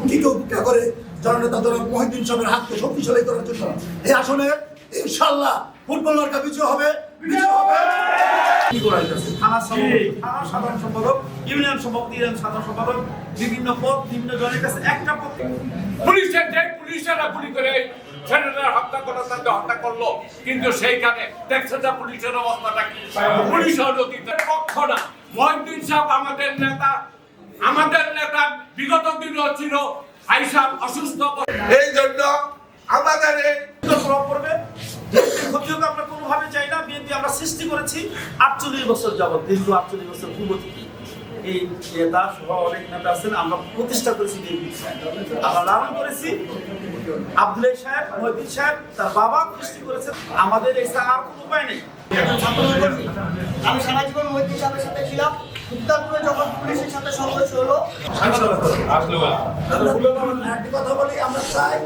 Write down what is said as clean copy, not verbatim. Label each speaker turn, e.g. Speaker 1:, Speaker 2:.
Speaker 1: হুমকিকে উপেক্ষা করে জননেতা জনাব মহিউদ্দিন সাহেবের হাতকে শক্তিশালী করার জন্য এই আসনে ইনশাআল্লাহ ফুটবল মার্কা বিজয় হবে।
Speaker 2: কি করা হইতেছে থানা সাধারণ সম্পাদক, ইউনিয়ন সভাপতি, ইউনিয়ন সাধারণ সম্পাদক, বিভিন্ন পদ বিভিন্ন জনের কাছে একটা পদ।
Speaker 3: পুলিশের যে পুলিশেরা গুলি করে ছেলেদের হত্যা করা তাদের হত্যা করলো, কিন্তু সেইখানে দেখছে যে পুলিশের অবস্থাটা কি। পুলিশ অতীতের পক্ষ না। মহিউদ্দিন সাহেব আমাদের নেতা বিগত দিনও ছিল আইসা অসুস্থ।
Speaker 2: এই জন্য আমাদের এই প্রভাব পড়বে। ক্ষতিও আমরা কোনোভাবে চাই না। বিএনপি আমরা সৃষ্টি করেছি 48 বছর যাবত, দীর্ঘ 48 বছর পূর্ব থেকে এই নেতা সহ অনেক নেতা আছেন। আমরা প্রতিষ্ঠা করেছি বিএনপি, আমরা লালন করেছি। আব্দুল সাহেব, মহিউদ্দিন সাহেব তার বাবা সৃষ্টি করেছেন। আমাদের এই আর কোনো উপায় নেই।
Speaker 4: আমি সারা জীবন মহিউদ্দিন সাহেবের সাথে ছিলাম। উত্তরপুরে যখন পুলিশের সাথে সংঘর্ষ হলো,
Speaker 1: একটি কথা বলি, আমরা চাই